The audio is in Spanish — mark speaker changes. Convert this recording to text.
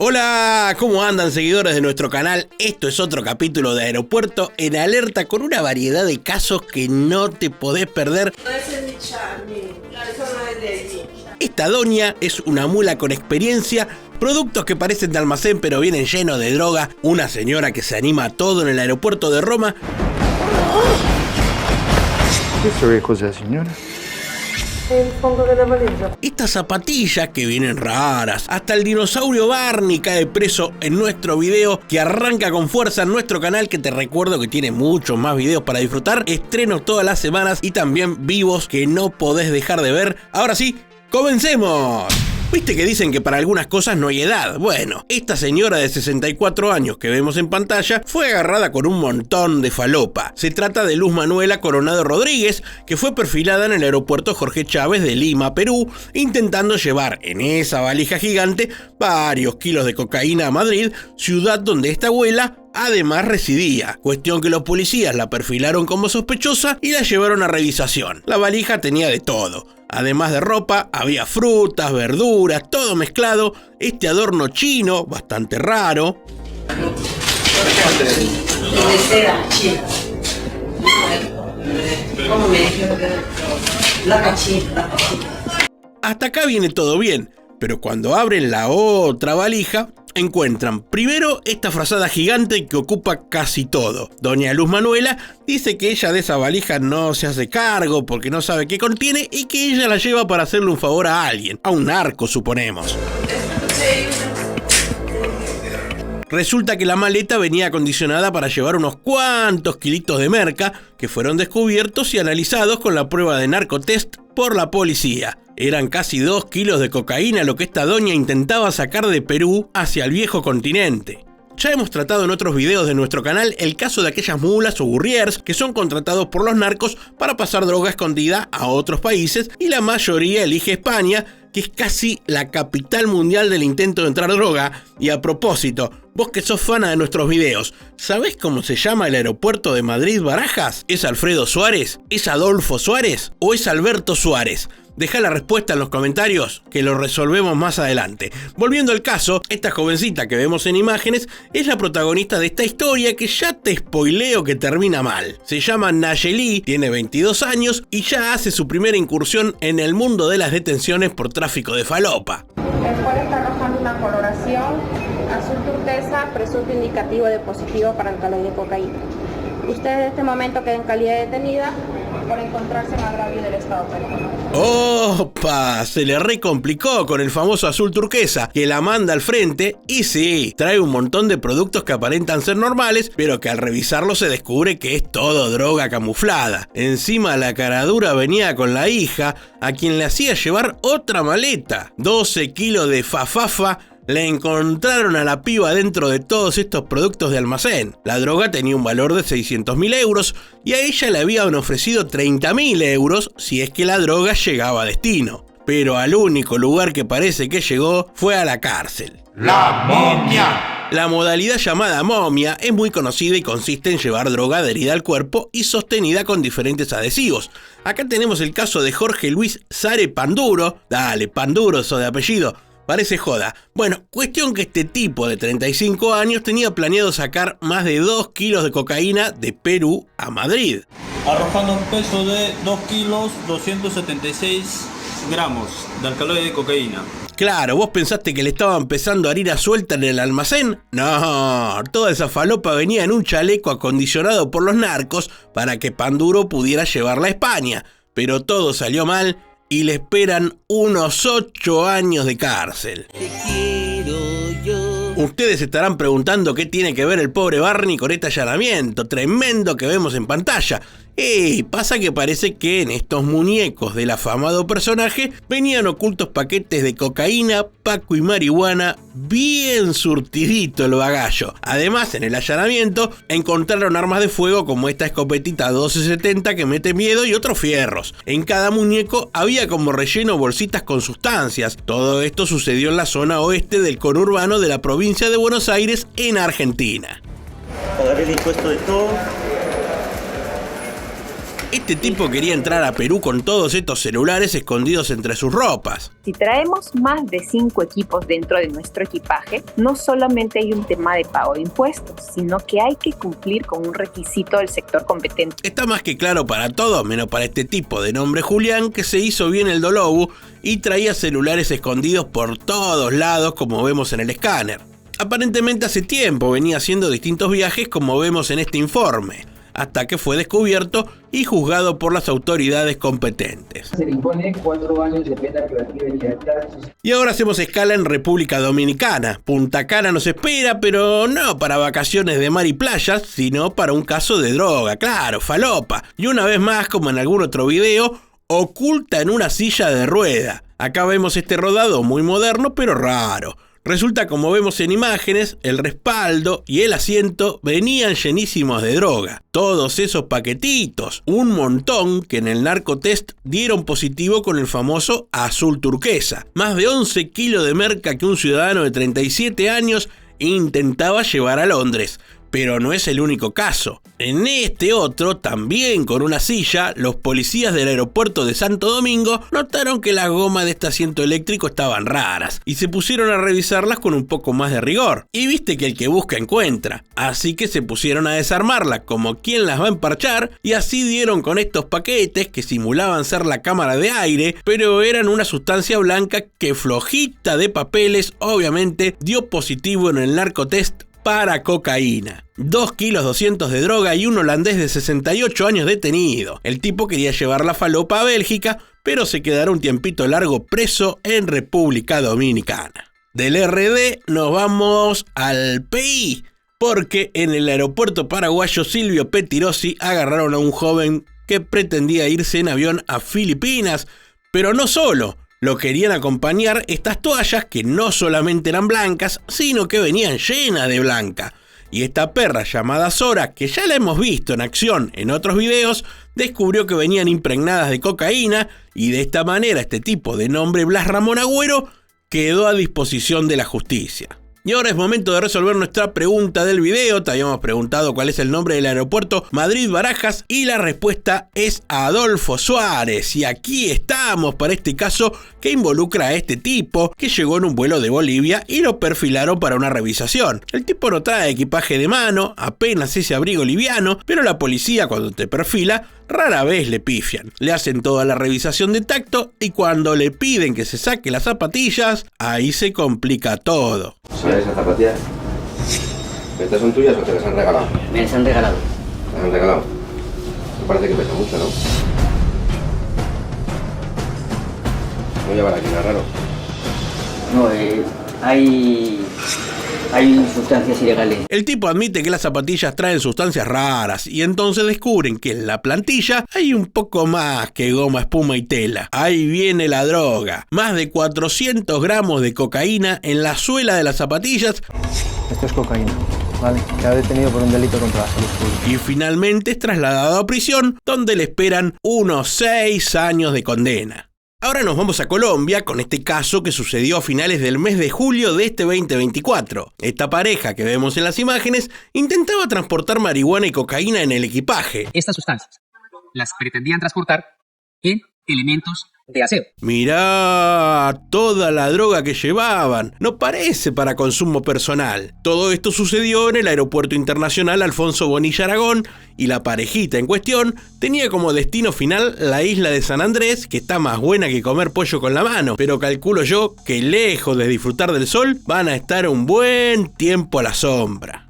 Speaker 1: Hola, ¿cómo andan seguidores de nuestro canal? Esto es otro capítulo de Aeropuerto en Alerta con una variedad de casos que no te podés perder. Esta doña es una mula con experiencia, productos que parecen de almacén pero vienen llenos de droga, una señora que se anima a todo en el aeropuerto de Roma.
Speaker 2: ¿Qué sabe cosa, señora?
Speaker 3: El fondo de la valija.
Speaker 1: Estas zapatillas que vienen raras, hasta el dinosaurio Barney cae preso en nuestro video que arranca con fuerza en nuestro canal, que te recuerdo que tiene muchos más videos para disfrutar, estrenos todas las semanas y también vivos que no podés dejar de ver. Ahora sí, ¡comencemos! ¿Viste que dicen que para algunas cosas no hay edad? Bueno, esta señora de 64 años que vemos en pantalla fue agarrada con un montón de falopa. Se trata de Luz Manuela Coronado Rodríguez, que fue perfilada en el aeropuerto Jorge Chávez de Lima, Perú, intentando llevar en esa valija gigante varios kilos de cocaína a Madrid, ciudad donde esta abuela además residía, cuestión que los policías la perfilaron como sospechosa y la llevaron a revisación. La valija tenía de todo. Además de ropa, había frutas, verduras, todo mezclado, este adorno chino, bastante raro.
Speaker 3: De seda china. ¿Cómo me dijeron que la cachita?
Speaker 1: Hasta acá viene todo bien, pero cuando abren la otra valija, encuentran primero esta frazada gigante que ocupa casi todo. Doña Luz Manuela dice que ella de esa valija no se hace cargo porque no sabe qué contiene y que ella la lleva para hacerle un favor a alguien, a un narco suponemos. Resulta que la maleta venía acondicionada para llevar unos cuantos kilitos de merca que fueron descubiertos y analizados con la prueba de narcotest por la policía. Eran casi 2 kilos de cocaína lo que esta doña intentaba sacar de Perú hacia el viejo continente. Ya hemos tratado en otros videos de nuestro canal el caso de aquellas mulas o burriers que son contratados por los narcos para pasar droga escondida a otros países y la mayoría elige España, que es casi la capital mundial del intento de entrar droga. Y a propósito, vos que sos fana de nuestros videos, ¿sabés cómo se llama el aeropuerto de Madrid-Barajas? ¿Es Alfredo Suárez? ¿Es Adolfo Suárez? ¿O es Alberto Suárez? Deja la respuesta en los comentarios que lo resolvemos más adelante. Volviendo al caso, esta jovencita que vemos en imágenes es la protagonista de esta historia que ya te spoileo que termina mal. Se llama Nayeli, tiene 22 años y ya hace su primera incursión en el mundo de las detenciones por tráfico de falopa.
Speaker 4: El cual está arrojando una coloración azul turquesa, presunto indicativo de positivo para alcaloide de cocaína. Usted en este momento queda en calidad de detenida por encontrarse en agravio del estado penal.
Speaker 1: ¡Opa! Se le recomplicó con el famoso azul turquesa, que la manda al frente y sí, trae un montón de productos que aparentan ser normales, pero que al revisarlo se descubre que es todo droga camuflada. Encima la caradura venía con la hija, a quien le hacía llevar otra maleta. 12 kilos de fafafa. Le encontraron a la piba dentro de todos estos productos de almacén. La droga tenía un valor de 600.000 euros y a ella le habían ofrecido 30.000 euros si es que la droga llegaba a destino. Pero al único lugar que parece que llegó fue a la cárcel.
Speaker 2: ¡La momia!
Speaker 1: La modalidad llamada momia es muy conocida y consiste en llevar droga adherida al cuerpo y sostenida con diferentes adhesivos. Acá tenemos el caso de Jorge Luis Sare Panduro. Dale, Panduro, eso de apellido. Parece joda. Bueno, cuestión que este tipo de 35 años tenía planeado sacar más de 2 kilos de cocaína de Perú a Madrid.
Speaker 5: Arrojando un peso de 2 kilos 276 gramos de alcaloide de cocaína.
Speaker 1: Claro, ¿vos pensaste que le estaba empezando a harina suelta en el almacén? No, toda esa falopa venía en un chaleco acondicionado por los narcos para que Panduro pudiera llevarla a España. Pero todo salió mal y le esperan unos 8 años de cárcel.
Speaker 3: Te quiero yo.
Speaker 1: Ustedes estarán preguntando qué tiene que ver el pobre Barney con este allanamiento tremendo que vemos en pantalla. Pasa que parece que en estos muñecos del afamado personaje venían ocultos paquetes de cocaína, paco y marihuana, bien surtidito el bagallo. Además, en el allanamiento encontraron armas de fuego como esta escopetita 1270 que mete miedo y otros fierros. En cada muñeco había como relleno bolsitas con sustancias. Todo esto sucedió en la zona oeste del conurbano de la provincia de Buenos Aires, en Argentina.
Speaker 6: Pagaré el impuesto de todo.
Speaker 1: Este tipo quería entrar a Perú con todos estos celulares escondidos entre sus ropas.
Speaker 6: Si traemos más de 5 equipos dentro de nuestro equipaje, no solamente hay un tema de pago de impuestos, sino que hay que cumplir con un requisito del sector competente.
Speaker 1: Está más que claro para todos, menos para este tipo de nombre Julián, que se hizo bien el dolobu y traía celulares escondidos por todos lados, como vemos en el escáner. Aparentemente hace tiempo venía haciendo distintos viajes, como vemos en este informe, hasta que fue descubierto y juzgado por las autoridades competentes.
Speaker 7: Se le impone 4 años de pena privativa de libertad.
Speaker 1: Y ahora hacemos escala en República Dominicana. Punta Cana nos espera, pero no para vacaciones de mar y playas, sino para un caso de droga, claro, falopa. Y una vez más, como en algún otro video, oculta en una silla de rueda. Acá vemos este rodado muy moderno, pero raro. Resulta, como vemos en imágenes, el respaldo y el asiento venían llenísimos de droga. Todos esos paquetitos, un montón que en el narcotest dieron positivo con el famoso azul turquesa. Más de 11 kilos de merca que un ciudadano de 37 años intentaba llevar a Londres. Pero no es el único caso. En este otro, también con una silla, los policías del aeropuerto de Santo Domingo notaron que las gomas de este asiento eléctrico estaban raras y se pusieron a revisarlas con un poco más de rigor. Y viste que el que busca encuentra. Así que se pusieron a desarmarlas como quien las va a emparchar y así dieron con estos paquetes que simulaban ser la cámara de aire, pero eran una sustancia blanca que, flojita de papeles, obviamente dio positivo en el narcotest para cocaína. 2 kilos 200 de droga y un holandés de 68 años detenido. El tipo quería llevar la falopa a Bélgica, pero se quedará un tiempito largo preso en República Dominicana. Del RD nos vamos al PI, porque en el aeropuerto paraguayo Silvio Pettirossi agarraron a un joven que pretendía irse en avión a Filipinas, pero no solo. Lo querían acompañar estas toallas que no solamente eran blancas, sino que venían llenas de blanca. Y esta perra llamada Sora, que ya la hemos visto en acción en otros videos, descubrió que venían impregnadas de cocaína y de esta manera este tipo de nombre Blas Ramón Agüero quedó a disposición de la justicia. Y ahora es momento de resolver nuestra pregunta del video. Te habíamos preguntado cuál es el nombre del aeropuerto Madrid-Barajas y la respuesta es Adolfo Suárez. Y aquí estamos para este caso que involucra a este tipo que llegó en un vuelo de Bolivia y lo perfilaron para una revisación. El tipo no trae equipaje de mano, apenas ese abrigo liviano, pero la policía cuando te perfila rara vez le pifian. Le hacen toda la revisación de tacto y cuando le piden que se saque las zapatillas, ahí se complica todo.
Speaker 8: ¿Sabes esas zapatillas? ¿Estas son tuyas o te las han regalado?
Speaker 3: Me las han regalado.
Speaker 8: ¿Las han regalado? Me parece que pesa mucho, ¿no? No llevar aquí nada raro.
Speaker 3: No, hay sustancias ilegales.
Speaker 1: El tipo admite que las zapatillas traen sustancias raras y entonces descubren que en la plantilla hay un poco más que goma, espuma y tela. Ahí viene la droga. Más de 400 gramos de cocaína en la suela de las zapatillas.
Speaker 9: Esto es cocaína, ¿vale? Queda detenido por un delito contra la salud pública.
Speaker 1: Y finalmente es trasladado a prisión, donde le esperan unos 6 años de condena. Ahora nos vamos a Colombia con este caso que sucedió a finales del mes de julio de este 2024. Esta pareja que vemos en las imágenes intentaba transportar marihuana y cocaína en el equipaje.
Speaker 10: Estas sustancias las pretendían transportar en elementos de aseo.
Speaker 1: Mirá toda la droga que llevaban. No parece para consumo personal. Todo esto sucedió en el Aeropuerto Internacional Alfonso Bonilla Aragón y la parejita en cuestión tenía como destino final la isla de San Andrés, que está más buena que comer pollo con la mano, pero calculo yo que lejos de disfrutar del sol van a estar un buen tiempo a la sombra.